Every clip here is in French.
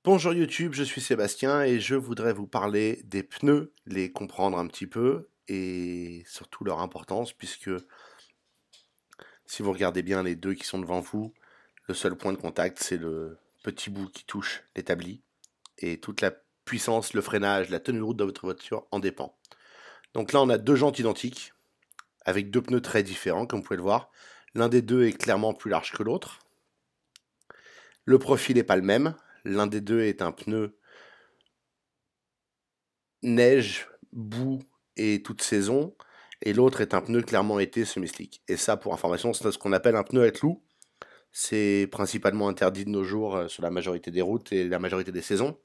Bonjour YouTube, je suis Sébastien et je voudrais vous parler des pneus, les comprendre un petit peu et surtout leur importance puisque si vous regardez bien les deux qui sont devant vous, le seul point de contact c'est le petit bout qui touche l'établi et toute la puissance, le freinage, la tenue de route de votre voiture en dépend. Donc là on a deux jantes identiques avec deux pneus très différents comme vous pouvez le voir. L'un des deux est clairement plus large que l'autre. Le profil n'est pas le même. L'un des deux est un pneu neige, boue et toute saison, et l'autre est un pneu clairement été semi-slick. Et ça, pour information, c'est ce qu'on appelle un pneu à clous. C'est principalement interdit de nos jours sur la majorité des routes et la majorité des saisons,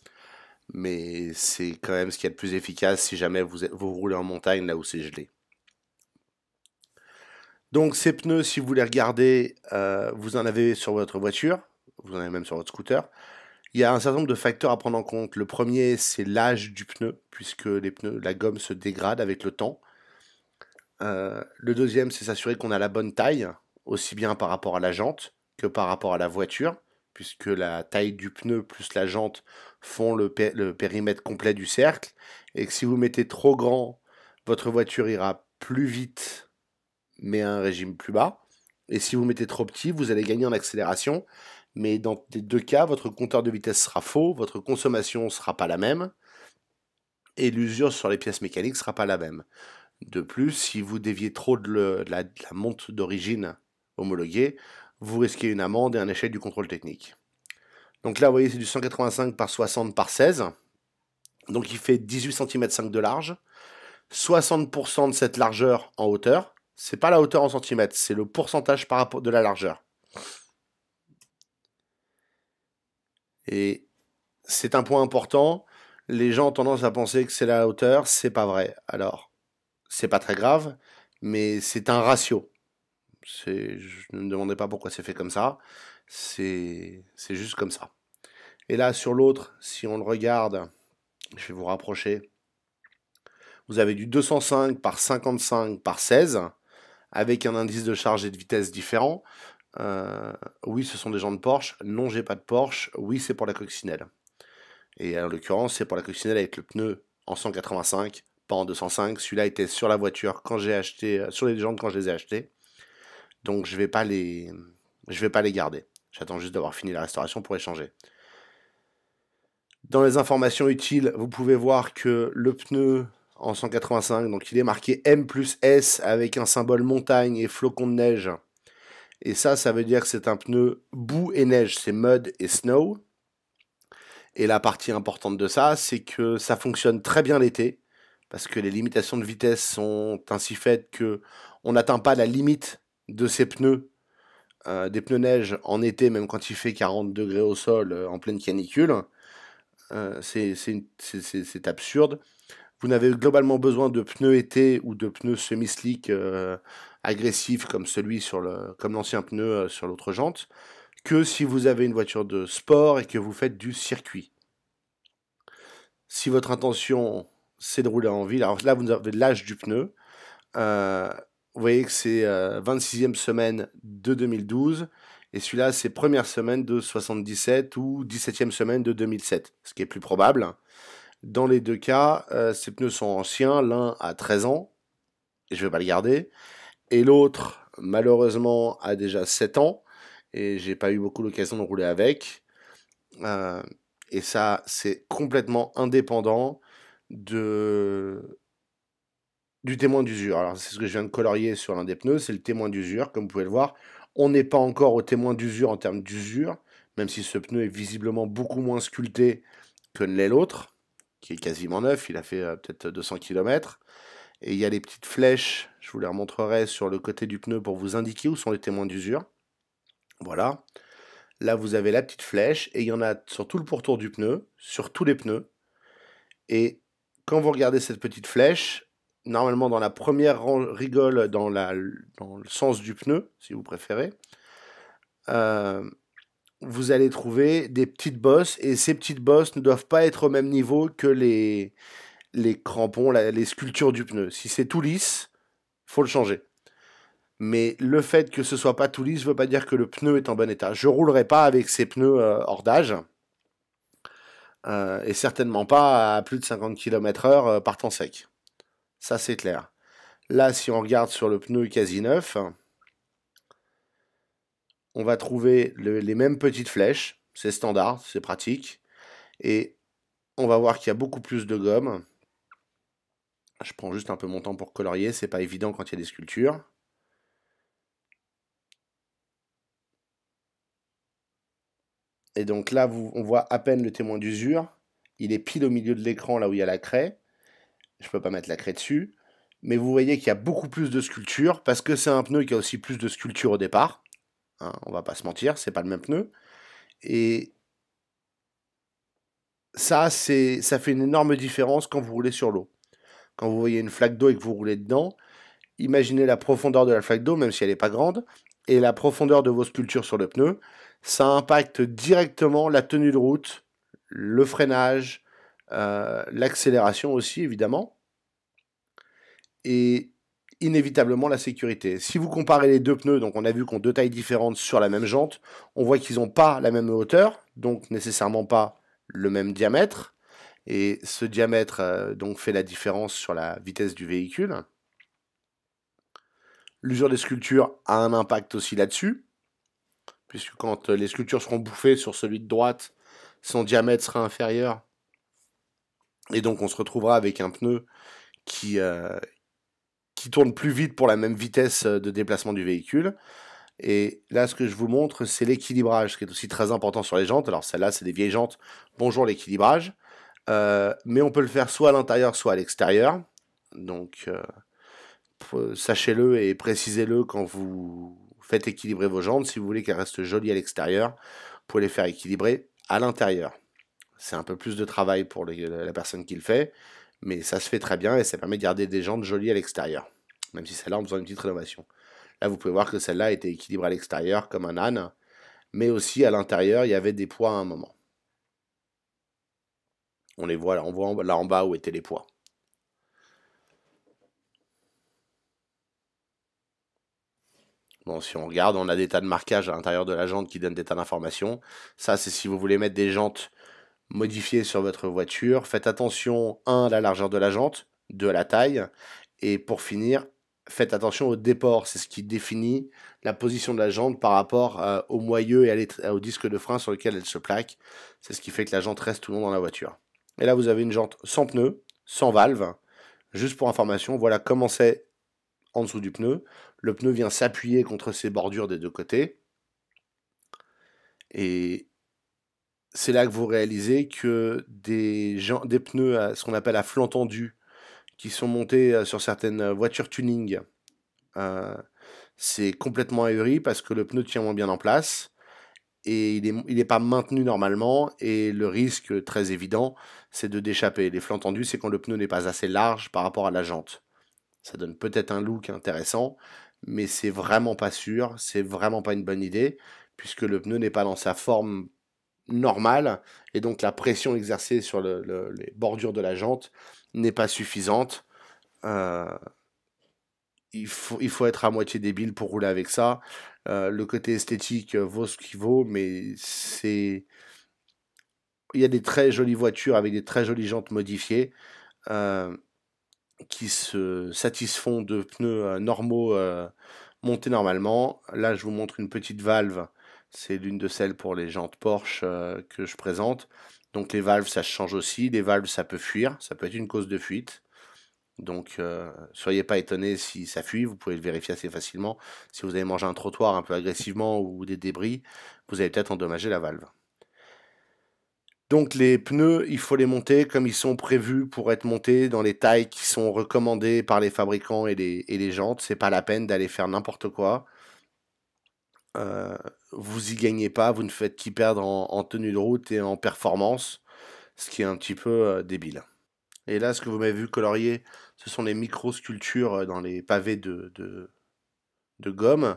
mais c'est quand même ce qui est le plus efficace si jamais vous roulez en montagne là où c'est gelé. Donc ces pneus, si vous les regardez, vous en avez sur votre voiture, vous en avez même sur votre scooter. Il y a un certain nombre de facteurs à prendre en compte. Le premier, c'est l'âge du pneu, puisque les pneus, la gomme se dégrade avec le temps. Le deuxième, c'est s'assurer qu'on a la bonne taille, aussi bien par rapport à la jante que par rapport à la voiture, puisque la taille du pneu plus la jante font le périmètre complet du cercle, et que si vous mettez trop grand, votre voiture ira plus vite, mais à un régime plus bas. Et si vous mettez trop petit, vous allez gagner en accélération, mais dans les deux cas, votre compteur de vitesse sera faux, votre consommation ne sera pas la même, et l'usure sur les pièces mécaniques ne sera pas la même. De plus, si vous déviez trop de la montre d'origine homologuée, vous risquez une amende et un échec du contrôle technique. Donc là, vous voyez, c'est du 185 par 60 par 16. Donc il fait 18 cm de large. 60% de cette largeur en hauteur. C'est pas la hauteur en centimètres, c'est le pourcentage par rapport de la largeur. Et c'est un point important. Les gens ont tendance à penser que c'est la hauteur, c'est pas vrai. Alors, c'est pas très grave, mais c'est un ratio. Je ne me demandez pas pourquoi c'est fait comme ça. C'est juste comme ça. Et là, sur l'autre, si on le regarde, je vais vous rapprocher. Vous avez du 205 par 55 par 16, avec un indice de charge et de vitesse différent. Oui, ce sont des jantes Porsche. Non, j'ai pas de Porsche. Oui, c'est pour la coccinelle. Et en l'occurrence, c'est pour la coccinelle avec le pneu en 185, pas en 205. Celui-là était sur la voiture quand j'ai acheté, sur les jantes quand je les ai achetés. Donc je vais pas les garder. J'attends juste d'avoir fini la restauration pour échanger. Dans les informations utiles, vous pouvez voir que le pneu en 185, donc il est marqué M plus S avec un symbole montagne et flocon de neige. Et ça veut dire que c'est un pneu boue et neige, c'est mud et snow. Et la partie importante de ça, c'est que ça fonctionne très bien l'été, parce que les limitations de vitesse sont ainsi faites que on n'atteint pas la limite de ces pneus, des pneus neige en été, même quand il fait 40 degrés au sol en pleine canicule. C'est absurde. Vous n'avez globalement besoin de pneus été ou de pneus semi-slick agressifs comme comme l'ancien pneu sur l'autre jante, que si vous avez une voiture de sport et que vous faites du circuit. Si votre intention c'est de rouler en ville, alors là vous avez l'âge du pneu. Vous voyez que c'est 26e semaine de 2012 et celui-là c'est première semaine de 77 ou 17e semaine de 2007, ce qui est plus probable. Dans les deux cas, ces pneus sont anciens, l'un a 13 ans, et je vais pas le garder, et l'autre, malheureusement, a déjà 7 ans, et j'ai pas eu beaucoup l'occasion de rouler avec. Euh, et ça, c'est complètement indépendant de, du témoin d'usure. Alors, c'est ce que je viens de colorier sur l'un des pneus, c'est le témoin d'usure, comme vous pouvez le voir. On n'est pas encore au témoin d'usure en termes d'usure, même si ce pneu est visiblement beaucoup moins sculpté que ne l'est l'autre, qui est quasiment neuf, il a fait peut-être 200 km. Et il y a les petites flèches, je vous les remontrerai sur le côté du pneu pour vous indiquer où sont les témoins d'usure. Voilà. Là, vous avez la petite flèche, et il y en a sur tout le pourtour du pneu, sur tous les pneus. Et quand vous regardez cette petite flèche, normalement dans la première rigole, dans le sens du pneu, si vous préférez, vous allez trouver des petites bosses, et ces petites bosses ne doivent pas être au même niveau que les crampons, les sculptures du pneu. Si c'est tout lisse, faut le changer. Mais le fait que ce soit pas tout lisse ne veut pas dire que le pneu est en bon état. Je roulerai pas avec ces pneus hors d'âge. et certainement pas à plus de 50 km/h par temps sec. Ça, c'est clair. Là, si on regarde sur le pneu quasi neuf, on va trouver les mêmes petites flèches. C'est standard, c'est pratique. Et on va voir qu'il y a beaucoup plus de gomme. Je prends juste un peu mon temps pour colorier, c'est pas évident quand il y a des sculptures. Et donc là, on voit à peine le témoin d'usure. Il est pile au milieu de l'écran, là où il y a la craie. Je peux pas mettre la craie dessus. Mais vous voyez qu'il y a beaucoup plus de sculptures, parce que c'est un pneu qui a aussi plus de sculptures au départ. Hein, on va pas se mentir, c'est pas le même pneu. Et ça fait une énorme différence quand vous roulez sur l'eau. Quand vous voyez une flaque d'eau et que vous roulez dedans, imaginez la profondeur de la flaque d'eau, même si elle n'est pas grande, et la profondeur de vos sculptures sur le pneu. Ça impacte directement la tenue de route, le freinage, l'accélération aussi, évidemment, et inévitablement la sécurité. Si vous comparez les deux pneus, donc on a vu qu'ils ont deux tailles différentes sur la même jante, on voit qu'ils n'ont pas la même hauteur, donc nécessairement pas le même diamètre, et ce diamètre donc fait la différence sur la vitesse du véhicule. L'usure des sculptures a un impact aussi là-dessus, puisque quand les sculptures seront bouffées sur celui de droite, son diamètre sera inférieur, et donc on se retrouvera avec un pneu qui tourne plus vite pour la même vitesse de déplacement du véhicule. Et là, ce que je vous montre, c'est l'équilibrage, qui est aussi très important sur les jantes. Alors celle-là, c'est des vieilles jantes. Bonjour l'équilibrage. Mais on peut le faire soit à l'intérieur, soit à l'extérieur. Donc, sachez-le et précisez-le quand vous faites équilibrer vos jantes. Si vous voulez qu'elles restent jolies à l'extérieur, vous pouvez les faire équilibrer à l'intérieur. C'est un peu plus de travail pour la personne qui le fait, mais ça se fait très bien et ça permet de garder des jantes jolies à l'extérieur. Même si celle-là, on a besoin d'une petite rénovation. Là, vous pouvez voir que celle-là était équilibrée à l'extérieur comme un âne, mais aussi à l'intérieur, il y avait des poids à un moment. On les voit là, on voit là en bas où étaient les poids. Bon, si on regarde, on a des tas de marquages à l'intérieur de la jante qui donnent des tas d'informations. Ça, c'est si vous voulez mettre des jantes modifiées sur votre voiture. Faites attention, 1, à la largeur de la jante, 2, à la taille. Et pour finir, faites attention au déport. C'est ce qui définit la position de la jante par rapport au moyeu et au disque de frein sur lequel elle se plaque. C'est ce qui fait que la jante reste tout le long dans la voiture. Et là, vous avez une jante sans pneu, sans valve. Juste pour information, voilà comment c'est en dessous du pneu. Le pneu vient s'appuyer contre ces bordures des deux côtés. Et c'est là que vous réalisez que des pneus, ce qu'on appelle à flanc tendu, qui sont montés sur certaines voitures tuning, c'est complètement ahuri parce que le pneu tient moins bien en place et il est pas maintenu normalement, et le risque très évident, c'est de déchapper. Les flancs tendus, c'est quand le pneu n'est pas assez large par rapport à la jante. Ça donne peut-être un look intéressant, mais c'est vraiment pas sûr, c'est vraiment pas une bonne idée, puisque le pneu n'est pas dans sa forme normale, et donc la pression exercée sur les bordures de la jante n'est pas suffisante. Euh, il faut être à moitié débile pour rouler avec ça. Le côté esthétique vaut ce qu'il vaut, mais il y a des très jolies voitures avec des très jolies jantes modifiées euh, qui se satisfont de pneus normaux montés normalement. Là, je vous montre une petite valve. C'est l'une de celles pour les jantes Porsche que je présente. Donc les valves, ça se change aussi. Les valves, ça peut fuir. Ça peut être une cause de fuite. Donc, soyez pas étonnés si ça fuit, vous pouvez le vérifier assez facilement. Si vous avez mangé un trottoir un peu agressivement ou des débris, vous avez peut-être endommagé la valve. Donc les pneus, il faut les monter comme ils sont prévus pour être montés dans les tailles qui sont recommandées par les fabricants et les jantes. C'est pas la peine d'aller faire n'importe quoi. Vous y gagnez pas, vous ne faites qu'y perdre en tenue de route et en performance, ce qui est un petit peu débile. Et là, ce que vous m'avez vu colorier, ce sont les micro-sculptures dans les pavés de gomme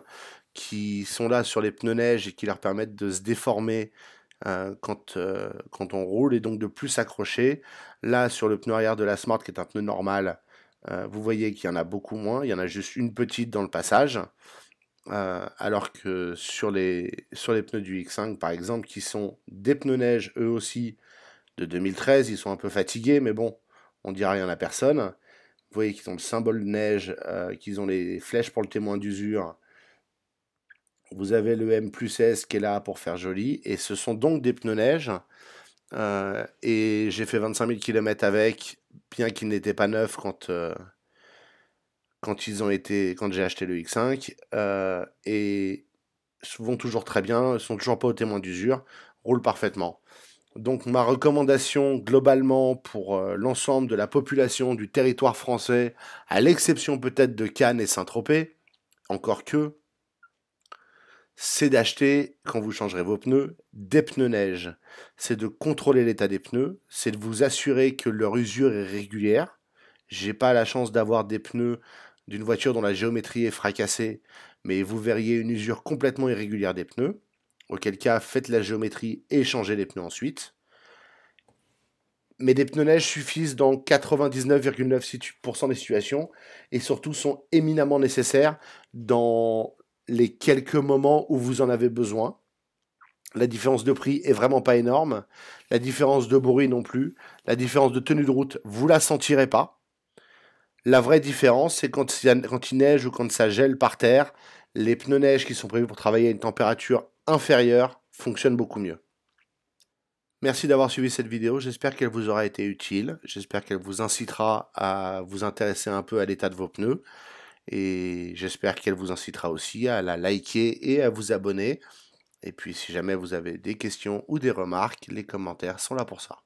qui sont là sur les pneus neige et qui leur permettent de se déformer quand on roule, et donc de plus s'accrocher. Là, sur le pneu arrière de la Smart, qui est un pneu normal, vous voyez qu'il y en a beaucoup moins. Il y en a juste une petite dans le passage. Alors que sur les pneus du X5, par exemple, qui sont des pneus neige, eux aussi, de 2013. Ils sont un peu fatigués, mais bon, on dira rien à personne. Vous voyez qu'ils ont le symbole de neige, qu'ils ont les flèches pour le témoin d'usure. Vous avez le M+S qui est là pour faire joli. Et ce sont donc des pneus neige. Et j'ai fait 25 000 km avec, bien qu'ils n'étaient pas neufs quand j'ai acheté le X5. Et vont toujours très bien, sont toujours pas au témoin d'usure, roulent parfaitement. Donc ma recommandation globalement pour l'ensemble de la population du territoire français, à l'exception peut-être de Cannes et Saint-Tropez, encore que, c'est d'acheter, quand vous changerez vos pneus, des pneus neige. C'est de contrôler l'état des pneus, c'est de vous assurer que leur usure est régulière. J'ai pas la chance d'avoir des pneus d'une voiture dont la géométrie est fracassée, mais vous verriez une usure complètement irrégulière des pneus. Auquel cas, faites la géométrie et changez les pneus ensuite. Mais des pneus neige suffisent dans 99,96% des situations et surtout sont éminemment nécessaires dans les quelques moments où vous en avez besoin. La différence de prix est vraiment pas énorme. La différence de bruit non plus. La différence de tenue de route, vous la sentirez pas. La vraie différence, c'est quand il neige ou quand ça gèle par terre, les pneus neige qui sont prévus pour travailler à une température inférieure fonctionnent beaucoup mieux. Merci d'avoir suivi cette vidéo, j'espère qu'elle vous aura été utile, j'espère qu'elle vous incitera à vous intéresser un peu à l'état de vos pneus, et j'espère qu'elle vous incitera aussi à la liker et à vous abonner. Et puis si jamais vous avez des questions ou des remarques, les commentaires sont là pour ça.